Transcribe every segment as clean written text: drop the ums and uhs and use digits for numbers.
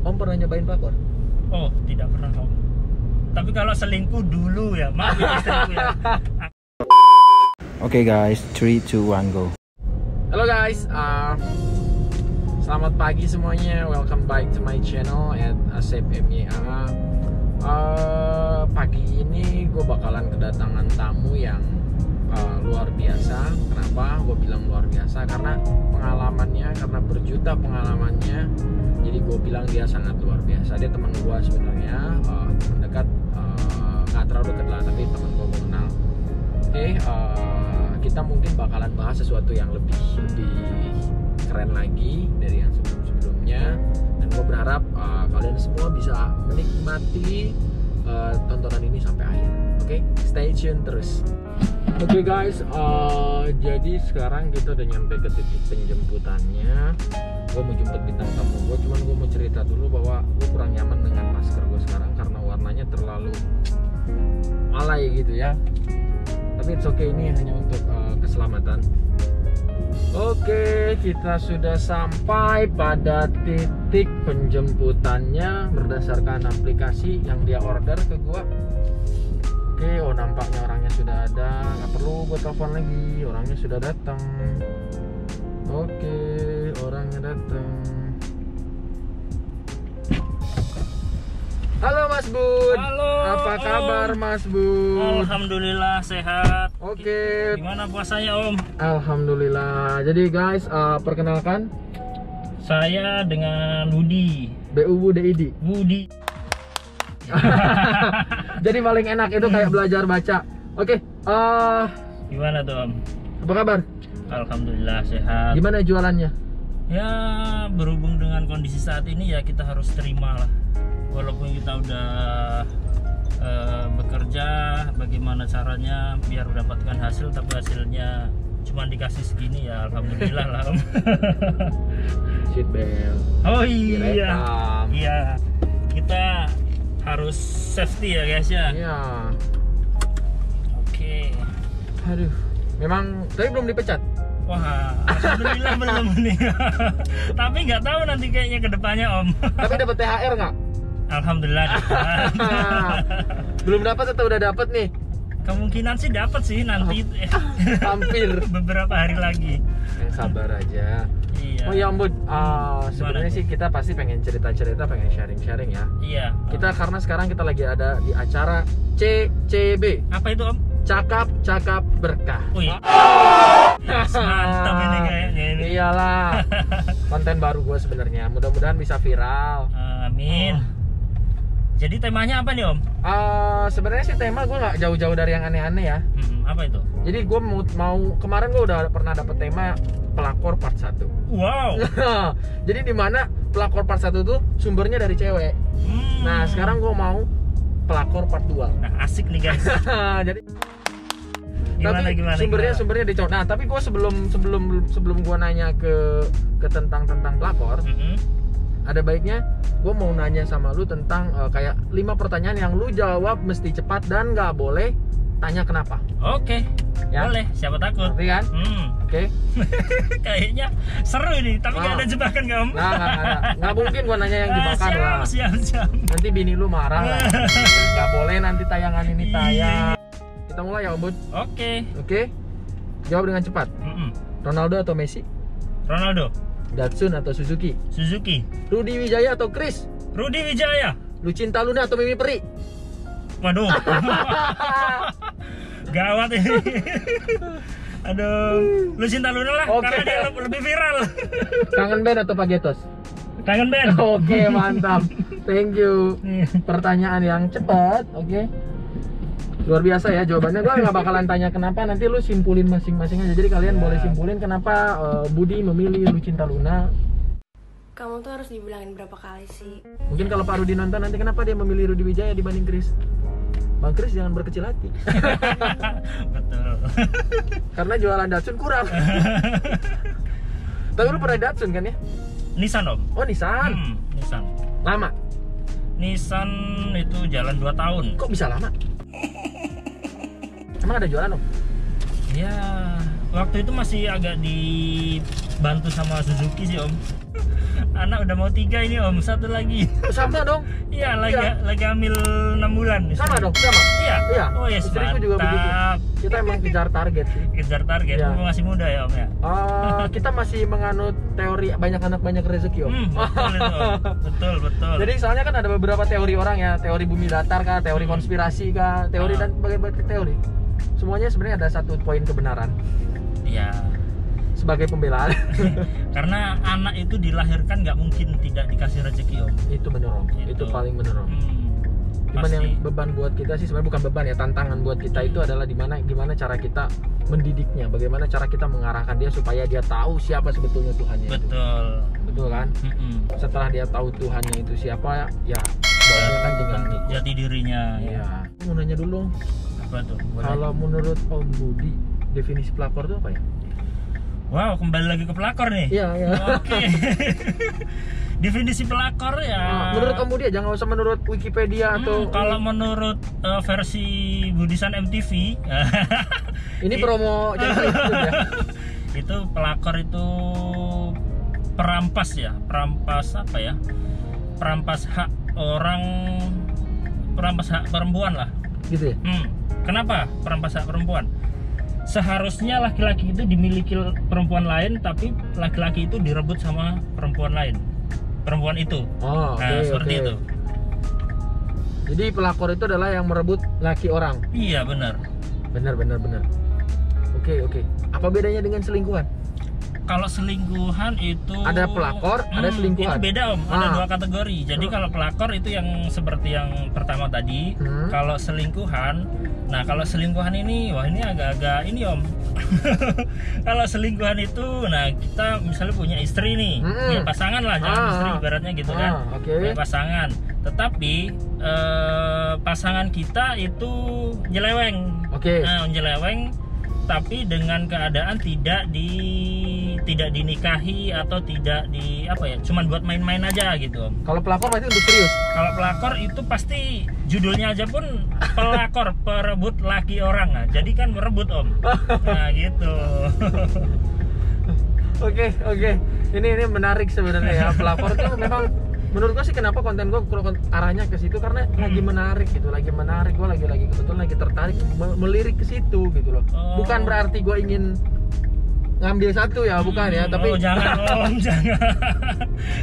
Om pernah nyobain pelakor? Oh, tidak pernah Om. Tapi kalau selingkuh dulu ya, maaf ya istriku ya. Oke guys, 3, 2, 1, go. Halo guys, selamat pagi semuanya. Welcome back to my channel at Asep MYA. Pagi ini gue bakalan kedatangan tamu yang luar biasa. Kenapa gue bilang luar biasa? Karena pengalamannya, karena berjuta pengalamannya. Jadi gue bilang dia sangat luar biasa. Dia teman gue sebenarnya, teman dekat, nggak terlalu dekat lah, tapi teman gue kenal. Oke, kita mungkin bakalan bahas sesuatu yang lebih keren lagi dari yang sebelum-sebelumnya. Dan gue berharap kalian semua bisa menikmati tontonan ini sampai akhir. Oke, stay tune terus. Oke guys, jadi sekarang kita udah nyampe ke titik penjemputannya. Gue mau jemput bintang tamu gue, cuman gue mau cerita dulu bahwa gue kurang nyaman dengan masker gue sekarang karena warnanya terlalu alay gitu ya. Tapi it's okay, ini hanya untuk keselamatan. Oke, kita sudah sampai pada titik penjemputannya berdasarkan aplikasi yang dia order ke gua. Oke, oh nampaknya orangnya sudah ada, nggak perlu gua telepon lagi, orangnya sudah datang. Oke, orangnya datang. Halo Mas Bud. Halo. Apa kabar Mas Bud? Alhamdulillah sehat. Oke. Gimana puasanya Om? Alhamdulillah. Jadi guys, perkenalkan, Saya dengan Budi. BUDID. Budi. Jadi paling enak itu kayak belajar baca. Oke, Gimana tuh Om? apa kabar? Alhamdulillah sehat. Gimana jualannya? Ya berhubung dengan kondisi saat ini ya kita harus terima lah. Walaupun kita udah bekerja, bagaimana caranya biar mendapatkan hasil, tapi hasilnya cuma dikasih segini ya alhamdulillah lah Om. Seat belt. Oh iya, Direkam. iya kita harus safety ya guys ya. Iya. Oke. Aduh, memang tapi belum dipecat. Wah, alhamdulillah belum nih. Tapi nggak tahu nanti kayaknya kedepannya Om. Tapi dapat THR nggak? Alhamdulillah. Belum dapat atau udah dapat nih? Kemungkinan sih dapat sih nanti. Hampir. Beberapa hari lagi. Yang sabar aja. Iya. Oh ya Bud, sebenarnya sih kita pasti pengen cerita-cerita, pengen sharing-sharing ya. Iya. Kita karena sekarang kita lagi ada di acara CCB. Apa itu Om? Cakap berkah. Wih. Yes, mantap ini kayaknya ini. Iyalah. Konten baru gue sebenarnya. Mudah-mudahan bisa viral. Amin. Jadi temanya apa nih Om? Sebenarnya sih tema gue nggak jauh-jauh dari yang aneh-aneh ya. Apa itu? Jadi gue mau kemarin gue udah pernah dapet tema pelakor part 1. Wow. Jadi dimana pelakor part 1 tuh sumbernya dari cewek. Nah sekarang gue mau pelakor part 2. Nah, asik nih guys. Jadi Gimana, sumbernya di cowok. Nah tapi gue sebelum gue nanya ke tentang pelakor, ada baiknya gue mau nanya sama lu tentang kayak 5 pertanyaan yang lu jawab mesti cepat dan nggak boleh tanya kenapa. Oke. Ya? Boleh, siapa takut. Ngerti kan? Oke. Kayaknya seru ini, tapi nggak ada jebakan nggak Om? Nggak mungkin gue nanya yang jebakan lah. Siap. Nanti bini lu marah lah. Nggak boleh nanti tayangan ini tayang. Kita mulai ya Om Bud. Oke. Jawab dengan cepat. Ronaldo atau Messi? Ronaldo. Datsun atau Suzuki? Suzuki. Rudi Wijaya atau Chris? Rudi Wijaya. Lucinta Luna atau Mimi Peri? Waduh. Gawat ini. Aduh, Lucinta Luna lah. Oke. Karena dia lebih viral. Kangen band atau Pagetos? Kangen band. Oke, mantap. Thank you. Pertanyaan yang cepat, oke. Luar biasa ya jawabannya. Gue nggak bakalan tanya kenapa, nanti lu simpulin masing-masing aja. Jadi kalian boleh simpulin kenapa Budi memilih Lucinta Luna. Kamu tuh harus dibilangin berapa kali sih? Mungkin kalau Pak Rudi nonton nanti kenapa dia memilih Rudi Wijaya dibanding Chris? Bang Chris jangan berkecil hati. Betul. Karena jualan Datsun kurang. Tapi lu pernah Datsun kan ya? Nissan Om. Oh Nissan. Nissan. Lama? Nissan itu jalan 2 tahun. Kok bisa lama? Emang ada jualan Om? Ya, waktu itu masih agak dibantu sama Suzuki sih Om. Anak udah mau 3 ini om, 1 lagi. Sama dong. Iya, Iya. lagi hamil 6 bulan. Sama dong, sama. Iya. Iya. Oh yes, Istriku juga begitu. Kita emang kejar target sih. Kejar target, Iya. masih muda ya om ya. Kita masih menganut teori banyak anak banyak rezeki om. Betul itu om. Betul. Jadi soalnya kan ada beberapa teori orang ya, teori bumi datar kah, teori konspirasi kah, teori dan berbagai teori. Semuanya sebenarnya ada satu poin kebenaran Iya. sebagai pembelaan. Karena anak itu dilahirkan nggak mungkin tidak dikasih rezeki om. Itu bener om, itu paling bener om. Cuman yang beban buat kita sih sebenarnya bukan beban ya, tantangan buat kita itu adalah gimana cara kita mendidiknya, bagaimana cara kita mengarahkan dia supaya dia tahu siapa sebetulnya Tuhannya. Betul kan? Setelah dia tahu Tuhannya itu siapa, ya bawahnya kan tinggal jati dirinya. Iya. Mau nanya dulu dong. Apa tuh? Kalau menurut Om Budi, definisi pelakor itu apa ya? Wow, kembali lagi ke pelakor nih. Iya. Oke. Definisi pelakor ya. Menurut Om Budi, jangan usah menurut Wikipedia atau. Kalau menurut versi Budisan MTV, ini promo channel YouTube ya. Itu pelakor itu perampas ya, perampas apa ya? Perampas hak orang, perampas hak perempuan lah. Gitu ya. Kenapa perampas hak perempuan? Seharusnya laki-laki itu dimiliki perempuan lain, tapi laki-laki itu direbut sama perempuan lain. Perempuan itu. Seperti itu. Jadi pelakor itu adalah yang merebut laki orang. Iya benar. Benar. Oke. Apa bedanya dengan selingkuhan? Kalau selingkuhan itu ada pelakor, ada selingkuhan. Itu beda om, ada 2 kategori. Jadi kalau pelakor itu yang seperti yang pertama tadi. Kalau selingkuhan, nah kalau selingkuhan ini, wah ini agak-agak ini om. Kalau selingkuhan itu, nah kita misalnya punya istri nih, punya pasangan lah, jangan istri ibaratnya gitu kan. Punya pasangan, tetapi pasangan kita itu nyeleweng. Nah nyeleweng, tapi dengan keadaan tidak dinikahi atau tidak cuman buat main-main aja gitu. Kalau pelakor berarti untuk serius. Kalau pelakor itu pasti judulnya aja pun pelakor, perebut laki orang. Nah, jadi kan merebut om. Nah gitu. Oke. Ini menarik sebenarnya ya. Pelakor itu memang menurut gue sih kenapa konten gue arahnya ke situ karena lagi menarik gitu, gue lagi kebetulan lagi tertarik melirik ke situ gitu loh. Bukan berarti gue ingin ngambil satu ya, bukan ya, tapi jangan om, jangan.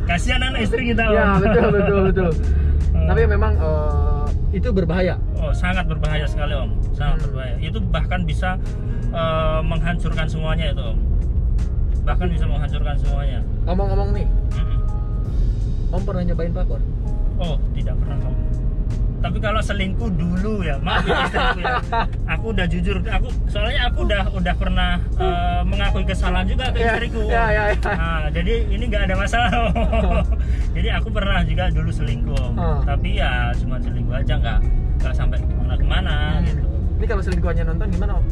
Kasihan anak istri kita om. Ya betul. Tapi memang itu berbahaya. Sangat berbahaya sekali om, sangat berbahaya. Itu bahkan bisa menghancurkan semuanya itu om. Bahkan bisa menghancurkan semuanya. Ngomong-ngomong nih, Om pernah nyobain pelakor? Oh, tidak pernah om. Tapi kalau selingkuh dulu ya, maaf ya istriku ya. Aku udah jujur, soalnya aku udah pernah mengakui kesalahan juga ke istriku. Ya. Nah, jadi ini nggak ada masalah. Jadi aku pernah juga dulu selingkuh, tapi ya cuma selingkuh aja, nggak sampai kemana-kemana gitu. Ini kalau selingkuhannya nonton gimana om?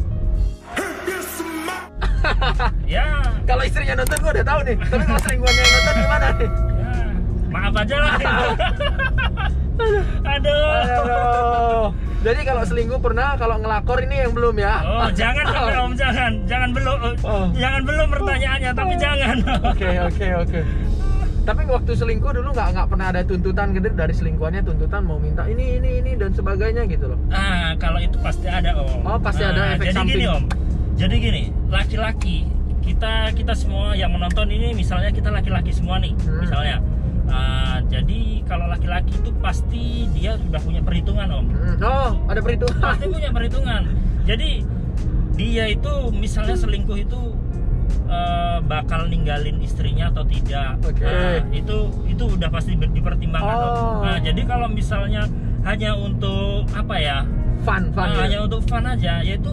Ya. Kalau istrinya nonton gue udah tahu nih. Tapi kalau selingkuhannya nonton gimana nih? Ya, maaf aja lah. Aduh. Jadi kalau selingkuh pernah, kalau ngelakor ini yang belum ya? Oh, jangan om, jangan belum. Jangan belum pertanyaannya, tapi jangan. Oke. Tapi waktu selingkuh dulu nggak pernah ada tuntutan gitu dari selingkuhannya, tuntutan mau minta ini dan sebagainya gitu loh. Kalau itu pasti ada om. Oh, pasti ada efek jadi samping. Gini om. Jadi gini, laki-laki kita semua yang menonton ini, misalnya kita laki-laki semua nih, misalnya. Jadi kalau laki-laki itu pasti dia sudah punya perhitungan om. Ada perhitungan. Pasti punya perhitungan. Jadi dia itu misalnya selingkuh itu bakal ninggalin istrinya atau tidak. Itu udah pasti dipertimbangkan om. Nah jadi kalau misalnya hanya untuk apa ya? Fun hanya untuk fun aja, yaitu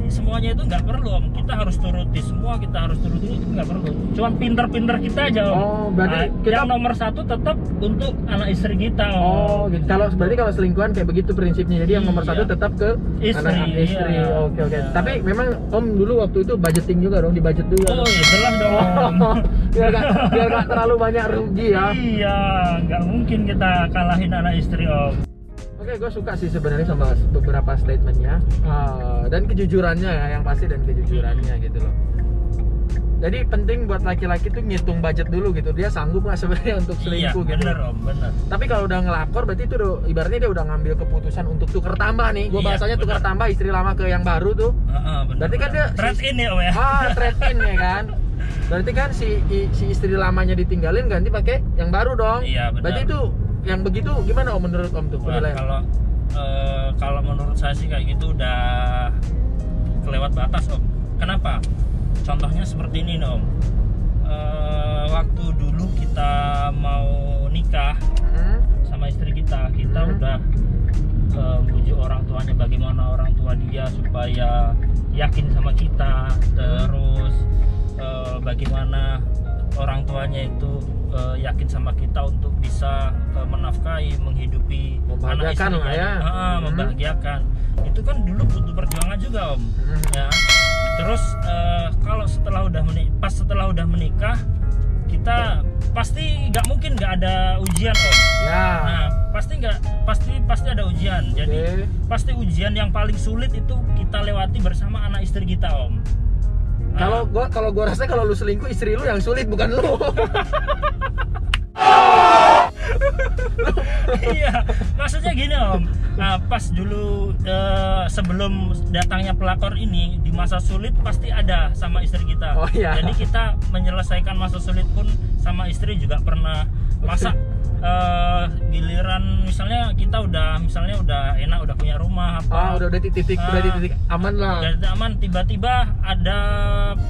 semuanya itu nggak perlu om. Kita harus turuti semua, itu nggak perlu. Cuman pinter-pinter kita aja om. Berarti yang nomor 1 tetap untuk anak istri kita om. Gitu. Berarti kalau selingkuhan kayak begitu prinsipnya. Jadi yang nomor 1 tetap ke anak istri. Oke. Tapi memang om dulu waktu itu budgeting juga dong, dibudget juga. Oh iya jelas dong. biar gak terlalu banyak rugi ya. Iya, nggak mungkin kita kalahin anak istri om. Oke, gue suka sih sebenarnya sama beberapa statementnya dan kejujurannya ya, yang pasti dan kejujurannya gitu loh. Jadi penting buat laki-laki tuh ngitung budget dulu gitu. Dia sanggup nggak sebenarnya untuk selingkuh gitu. Bener Om, bener. Tapi kalau udah ngelakor berarti itu udah, ibaratnya dia udah ngambil keputusan untuk tuker tambah nih. Gue bahasanya tuker tambah istri lama ke yang baru tuh. Bener, berarti kan dia trade in ya Om ya. Trade in ya kan. Berarti kan si istri lamanya ditinggalin ganti pakai yang baru dong. Iya benar. Berarti itu yang begitu gimana Om menurut Om tuh penilaian? Kalau menurut saya sih kayak gitu udah kelewat batas Om. Kenapa? Contohnya seperti ini Om. Waktu dulu kita mau nikah sama istri kita udah bujuk orang tuanya, bagaimana orang tua dia supaya yakin sama kita, terus bagaimana orang tuanya itu yakin sama kita untuk bisa menafkahi, menghidupi anak istrinya, ya. Membahagiakan. Itu kan dulu butuh perjuangan juga Om. Ya. Terus kalau setelah udah menikah, kita pasti nggak mungkin nggak ada ujian Om. Ya. Nah pasti ada ujian. Jadi pasti ujian yang paling sulit itu kita lewati bersama anak istri kita Om. Kalau gua rasa kalau lu selingkuh istri lu yang sulit bukan lu. Iya, maksudnya gini Om. Nah, pas dulu sebelum datangnya pelakor ini di masa sulit pasti ada sama istri kita. Oh, iya. Jadi kita menyelesaikan masa sulit pun sama istri juga pernah. Masa giliran misalnya kita udah enak, udah punya rumah apa. Udah di titik aman lah. Udah aman, tiba-tiba ada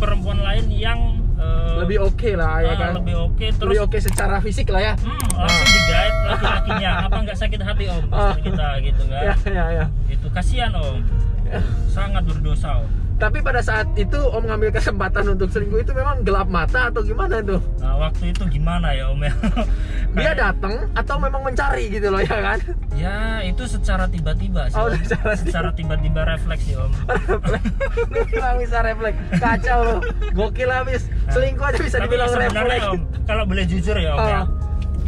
perempuan lain yang lebih oke lah ya kan. Lebih oke, terus lebih oke secara fisik lah ya. Langsung digait laki-lakinya. Apa nggak sakit hati Om istri kita gitu kan? Ya. Itu kasihan Om. Sangat berdosa Om. Tapi pada saat itu Om ngambil kesempatan untuk selingkuh itu memang gelap mata atau gimana tuh? Nah, waktu itu gimana ya Om ya? Dia datang atau memang mencari gitu loh ya kan? Ya itu secara tiba-tiba sih. Secara tiba-tiba refleks ya Om. Lu bilang bisa refleks, kacau loh, gokil habis. Selingkuh aja bisa dibilang refleks. Om, kalau boleh jujur ya Om ya,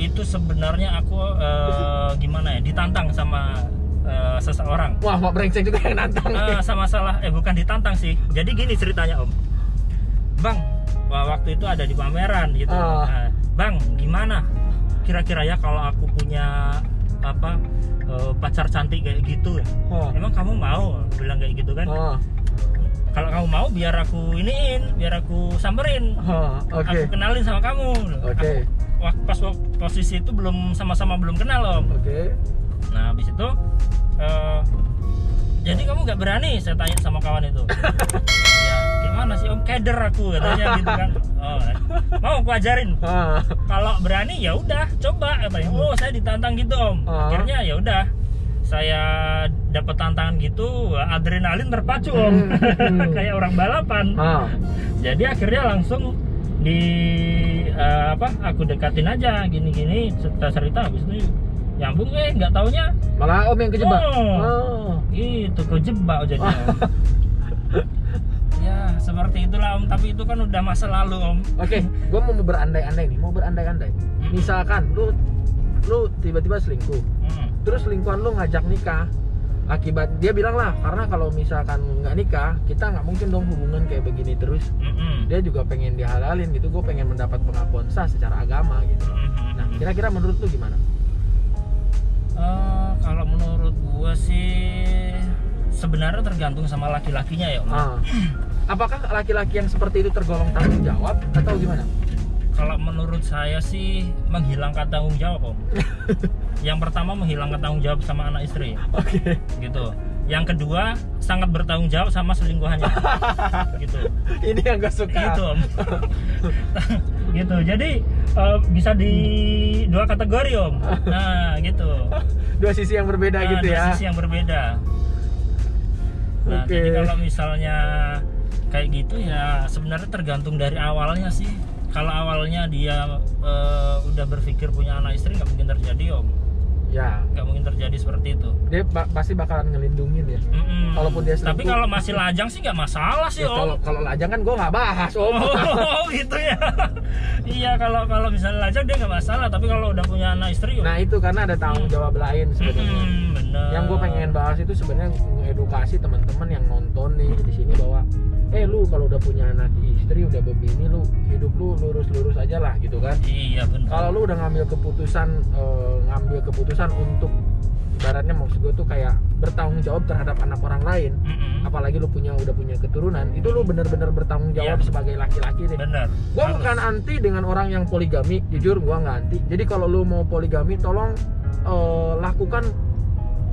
itu sebenarnya aku gimana ya, ditantang sama seseorang. Wah, mak brengsek juga yang nantang. Bukan ditantang sih. Jadi gini ceritanya Om. Bang, waktu itu ada di pameran gitu. Bang, gimana? Kira-kira ya kalau aku punya pacar cantik kayak gitu, emang kamu mau? Bilang kayak gitu kan? Kalau kamu mau, biar aku samperin, aku kenalin sama kamu. Pas posisi itu sama-sama belum kenal Om. Nah habis itu jadi kamu nggak berani, saya tanya sama kawan itu. Ya gimana sih Om, keder aku katanya gitu kan. Mau aku ajarin. Kalau berani ya udah coba katanya. Saya ditantang gitu Om. Akhirnya ya udah saya dapat tantangan gitu, adrenalin terpacu Om. Kayak orang balapan. Jadi akhirnya langsung aku dekatin aja gini-gini, cerita habis itu nyambung, nggak taunya malah Om yang kejebak. Itu kejebak jadinya. Ya seperti itulah Om, tapi itu kan udah masa lalu Om. Gue mau berandai-andai. Misalkan lu tiba-tiba selingkuh, terus selingkuhan lu ngajak nikah, akibat dia bilang lah, karena kalau misalkan nggak nikah kita nggak mungkin dong hubungan kayak begini terus. Dia juga pengen dihalalin gitu, gue pengen mendapat pengakuan sah secara agama gitu. Nah kira-kira menurut lu gimana? Kalau menurut gua sih sebenarnya tergantung sama laki-lakinya ya Om. Apakah laki-laki yang seperti itu tergolong tanggung jawab atau gimana? Kalau menurut saya sih menghilangkan tanggung jawab Om. Yang pertama menghilangkan tanggung jawab sama anak istri. Gitu. Yang kedua sangat bertanggung jawab sama selingkuhannya. Gitu. Ini yang gak suka. Gitu Om. Gitu. Jadi bisa di dua kategori Om. Nah gitu. Dua sisi yang berbeda gitu ya. Dua sisi yang berbeda. Nah jadi kalau misalnya kayak gitu ya sebenarnya tergantung dari awalnya sih. Kalau awalnya dia udah berpikir punya anak istri nggak mungkin terjadi Om. Ya. Nggak mungkin terjadi seperti itu. Dia pasti bakalan ngelindungin ya. Kalaupun dia selingkuh. Tapi kalau masih lajang sih nggak masalah sih, Ya, Om. kalau lajang kan gue nggak bahas, Om. Oh gitu ya. Iya, kalau misalnya lajang dia nggak masalah, tapi kalau udah punya anak istri, Nah itu karena ada tanggung jawab lain sebenarnya. bener. Yang gue pengen bahas itu sebenarnya mengedukasi teman-teman yang nonton nih di sini bahwa, lu kalau udah punya anak istri, udah begini, lu hidup lu lurus-lurus aja lah gitu kan. Iya benar. Kalau lu udah ngambil keputusan untuk ibaratnya maksud gue tuh kayak bertanggung jawab terhadap anak orang lain, apalagi lu udah punya keturunan, itu lu bener-bener bertanggung jawab sebagai laki-laki deh. Bener. Gue bukan anti dengan orang yang poligami, jujur gue nggak anti. Jadi kalau lu mau poligami, tolong lakukan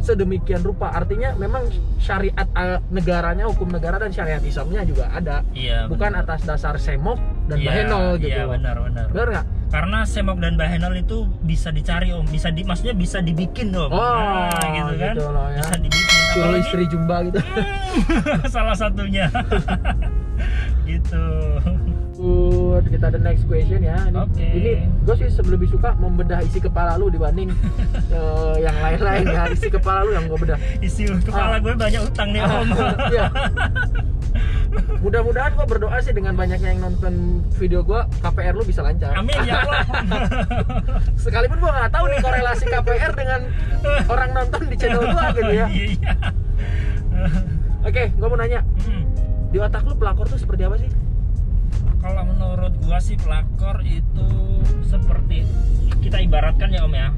sedemikian rupa. Artinya memang syariat negaranya, hukum negara dan syariat Islamnya juga ada. Iya. Bukan bener. atas dasar semok dan bahenol gitu. Iya benar. Bener nggak? Karena semok dan bahenol itu bisa dicari, Om. Maksudnya bisa dibikin, Om. Oh, gitu kan. gitu loh ya. Bisa dibikin. Suruh Apalagi istri jumba gitu. salah satunya. Gitu. Good, kita ada next question ya. Ini gue sih lebih suka membedah isi kepala lu dibanding yang lain-lain ya. Isi kepala lu yang gue bedah. Isi kepala gue banyak utang nih, Om. Iya. Mudah-mudahan gue berdoa sih dengan banyaknya yang nonton video gue, KPR lu bisa lancar. Amin ya Allah. Sekalipun gue nggak tahu nih korelasi KPR dengan orang nonton di channel gue gitu ya. Iya. Oke, gue mau nanya, di otak lu pelakor tuh seperti apa sih? Kalau menurut gua sih pelakor itu seperti, kita ibaratkan ya, Om ya.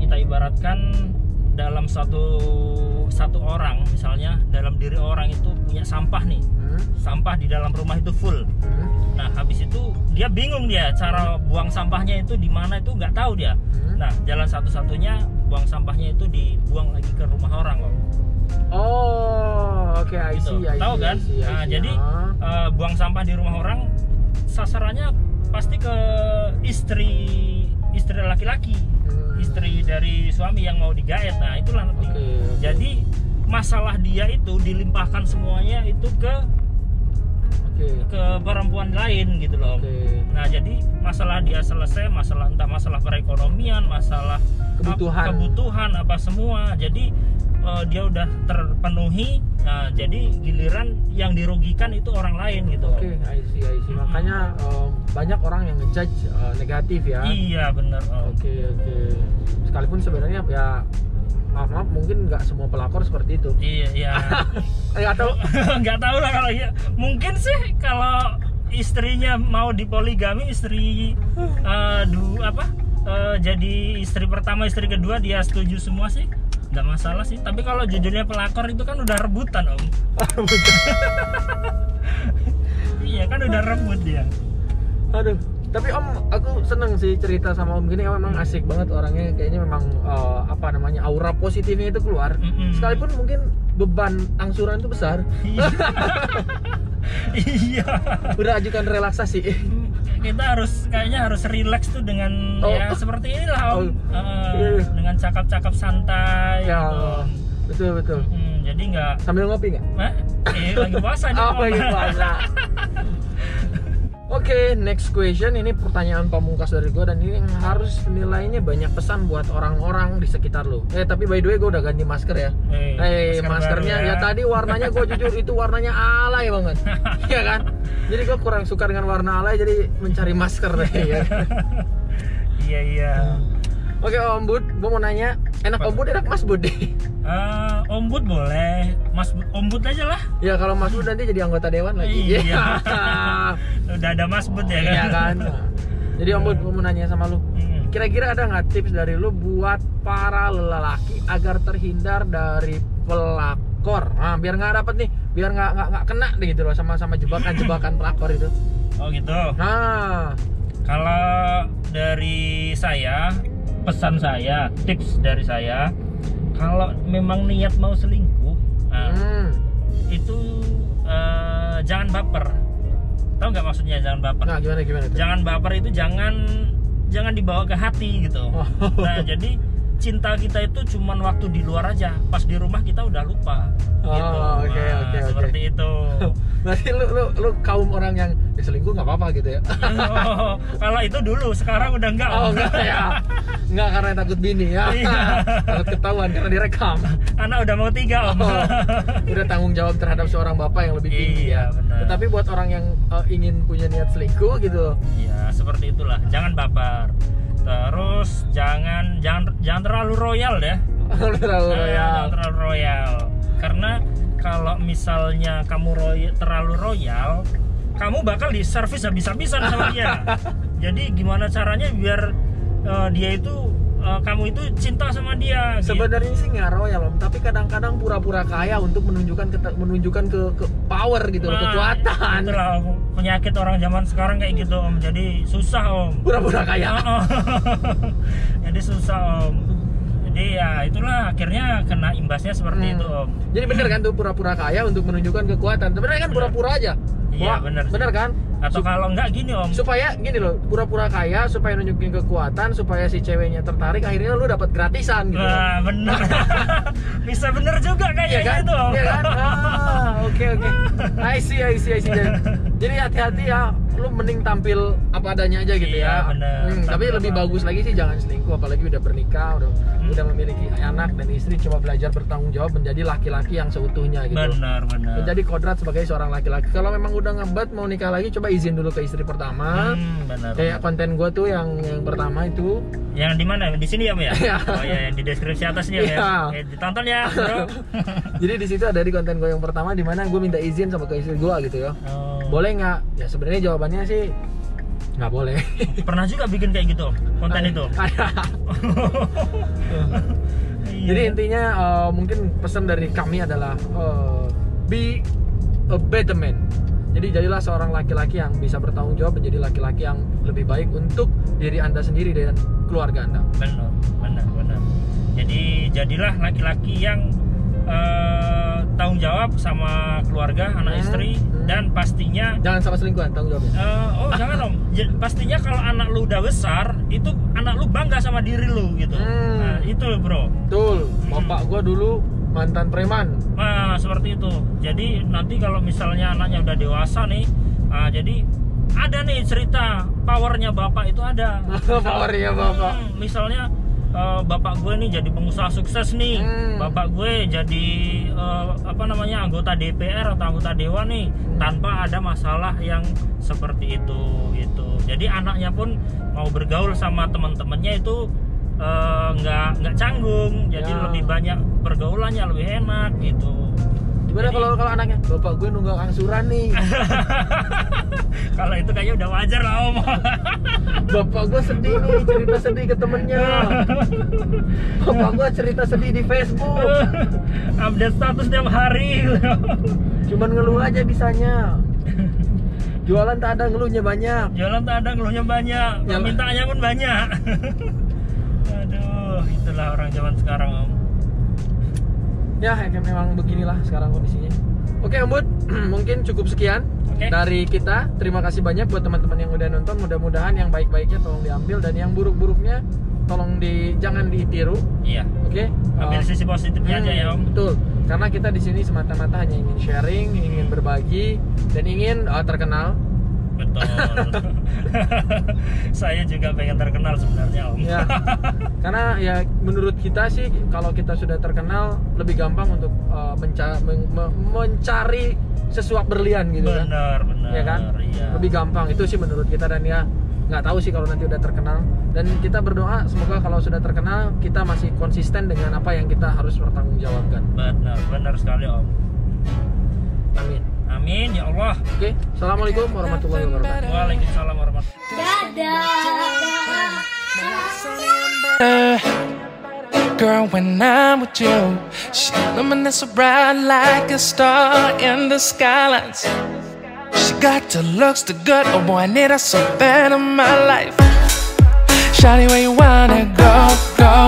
Kita ibaratkan dalam satu orang, misalnya dalam diri orang itu punya sampah nih. Sampah di dalam rumah itu full. Nah, habis itu dia bingung cara buang sampahnya itu di mana itu nggak tahu dia. Nah, jalan satu-satunya buang sampahnya itu dibuang lagi ke rumah orang, Om. Oh, oke, I see. Tahu kan? Nah, jadi buang sampah di rumah orang sasarannya pasti ke istri laki-laki, istri dari suami yang mau digaet. Nah, itulah nanti. Jadi masalah dia itu dilimpahkan semuanya itu ke perempuan lain gitu loh. Nah, jadi masalah dia selesai, entah masalah perekonomian, masalah kebutuhan apa semua. Jadi dia udah terpenuhi. Nah, jadi giliran yang dirugikan itu orang lain gitu. I see. Makanya banyak orang yang ngejudge negatif ya. Iya, benar. Oke. Sekalipun sebenarnya ya maaf mungkin nggak semua pelakor seperti itu. Iya. Atau nggak tahu lah kalau ya. Mungkin sih kalau istrinya mau dipoligami, jadi istri pertama, istri kedua dia setuju semua sih, nggak masalah sih. Tapi kalau judulnya pelakor itu kan udah rebutan, Om. Iya kan udah rebut dia. Aduh, tapi Om, aku seneng sih cerita sama Om gini. Memang asik banget orangnya, kayaknya memang aura positifnya itu keluar. Sekalipun mungkin beban angsuran itu besar. Iya. Udah ajukan relaksasi. Kita kayaknya harus relax tuh dengan seperti inilah, Om. Dengan cakap-cakap santai ya, gitu. Betul. Jadi nggak sambil ngopi nggak? Lagi puasa nih. Lagi puasa. Oke, next question. Ini pertanyaan pamungkas dari gue, dan ini yang harus nilainya banyak pesan buat orang-orang di sekitar lo. Tapi by the way, gue udah ganti masker ya. Maskernya ya tadi warnanya gue jujur itu warnanya alay banget. Iya kan? Jadi gue kurang suka dengan warna alay, jadi mencari masker deh ya. Iya. Oke, Om Bud, gue mau nanya, enak Om Bud, enak Mas Bud deh. Om Bud boleh, Om Bud aja lah. Ya kalau Mas Bud nanti jadi anggota dewan lagi. Iya. Udah ada Mas Bud ya kan. Iya kan. Jadi Om Bud, gue mau nanya sama lu. Kira-kira ada nggak tips dari lu buat para lelaki agar terhindar dari pelakor? Nah, biar nggak dapet nih, biar nggak kena deh gitu loh sama jebakan pelakor itu. Oh gitu. Nah, kalau dari saya, pesan saya, tips dari saya, kalau memang niat mau selingkuh, itu jangan baper. Tahu nggak maksudnya jangan baper? Nah, gimana itu? Jangan baper itu jangan dibawa ke hati gitu. Nah, jadi cinta kita itu cuman waktu di luar aja, pas di rumah kita udah lupa. Gitu. Oke. Seperti itu. Berarti lu kaum orang yang selingkuh nggak apa-apa gitu ya? Kalau itu dulu, sekarang udah enggak. Enggak ya? Enggak, karena takut bini ya? Iya. Takut ketahuan karena direkam. Anak udah mau 3 Om. Udah tanggung jawab terhadap seorang bapak yang lebih tinggi. Iya, benar. Tetapi buat orang yang ingin punya niat selingkuh gitu, Iya, seperti itulah. Jangan baper. Terus jangan terlalu royal deh. Jangan terlalu royal. Karena kalau misalnya kamu terlalu royal, kamu bakal diservis habis-habisan sama dia. Jadi gimana caranya biar dia itu kamu itu cinta sama dia? Sebenarnya sih nggak royal Om, tapi kadang-kadang pura-pura kaya untuk menunjukkan ke power gitu, kekuatan. Itulah penyakit orang zaman sekarang kayak gitu Om. Jadi susah Om. Pura-pura kaya. Jadi susah Om. Jadi ya itulah akhirnya kena imbasnya seperti itu Om. Jadi bener kan tuh pura-pura kaya untuk menunjukkan kekuatan. Sebenarnya kan pura-pura aja. Iya bener. Bener kan? Atau kalau enggak gini Om. Supaya gini loh, pura-pura kaya supaya nunjukin kekuatan, supaya si ceweknya tertarik, akhirnya lu dapat gratisan gitu. Wah bener. Bisa bener juga kayaknya kan? gitu Om. Iya kan? Oke. I see. Jadi hati-hati ya, lu mending tampil apa adanya aja gitu ya. Bener. Tapi lebih bagus lagi sih jangan selingkuh, apalagi udah bernikah, udah memiliki anak dan istri, coba belajar bertanggung jawab menjadi laki-laki yang seutuhnya gitu. Benar. Menjadi kodrat sebagai seorang laki-laki. Kalau memang udah ngebet mau nikah lagi, coba izin dulu ke istri pertama. Benar. Kayak konten gue tuh yang pertama itu. Yang di mana? Di sini ya, Om ya? Iya. Oh ya, yang di deskripsi atas nih ya. Ditonton ya, Bro. Jadi di situ ada di konten gue yang pertama di mana gue minta izin sama ke istri gue gitu ya. Boleh nggak? Ya sebenarnya jawabannya sih nggak boleh. Pernah juga bikin kayak gitu konten itu? Jadi intinya mungkin pesan dari kami adalah be a better man. Jadi jadilah seorang laki-laki yang bisa bertanggung jawab, menjadi laki-laki yang lebih baik untuk diri Anda sendiri dan keluarga Anda. Benar. Jadi jadilah laki-laki yang tanggung jawab sama keluarga, anak istri, dan pastinya jangan sama selingkuhan, tanggung jawabnya. Jangan Om. Pastinya kalau anak lu udah besar, itu anak lu bangga sama diri lu gitu. Nah, itu Bro. Betul. Bapak gua dulu mantan preman. Nah, seperti itu. Jadi nanti kalau misalnya anaknya udah dewasa nih, jadi ada nih cerita powernya bapak itu ada. Powernya bapak. Misalnya bapak gue nih jadi pengusaha sukses nih, bapak gue jadi anggota DPR atau anggota dewan nih, tanpa ada masalah yang seperti itu gitu. Jadi anaknya pun mau bergaul sama teman-temannya itu nggak canggung, jadi lebih banyak pergaulannya, lebih enak gitu. Gimana kalau anaknya? Bapak gue nunggak angsuran nih. Kalau itu kayaknya udah wajar lah Om. Bapak gue sedih nih, cerita sedih ke temennya. Bapak gue cerita sedih di Facebook. Update status tiap hari. Cuman ngeluh aja bisanya. Jualan tak ada, ngeluhnya banyak. Permintaannya pun banyak. Aduh, itulah orang zaman sekarang Om. Ya memang beginilah sekarang kondisinya. Oke Om Bud, mungkin cukup sekian dari kita. Terima kasih banyak buat teman-teman yang udah nonton. Mudah-mudahan yang baik-baiknya tolong diambil, dan yang buruk-buruknya tolong jangan ditiru. Iya. Oke. Ambil sisi positifnya aja ya Om. Betul. Karena kita di sini semata-mata hanya ingin sharing, ingin berbagi, dan ingin terkenal. Betul. Saya juga pengen terkenal sebenarnya Om. Ya. Karena ya menurut kita sih kalau kita sudah terkenal lebih gampang untuk mencari sesuap berlian gitu. Benar. Ya kan? Iya. Lebih gampang itu sih menurut kita, dan ya nggak tahu sih kalau nanti udah terkenal. Dan kita berdoa semoga kalau sudah terkenal kita masih konsisten dengan apa yang kita harus pertanggungjawabkan. Benar sekali Om. Amin ya Allah. Oke, assalamualaikum warahmatullahi wabarakatuh. Waalaikumsalam warahmatullahi wabarakatuh. Girl, when I'm with you, she luminous so bright like a star in the skylines. She got the looks, the good, oh boy, I need her so bad in my life. Shawty, where you wanna go, go?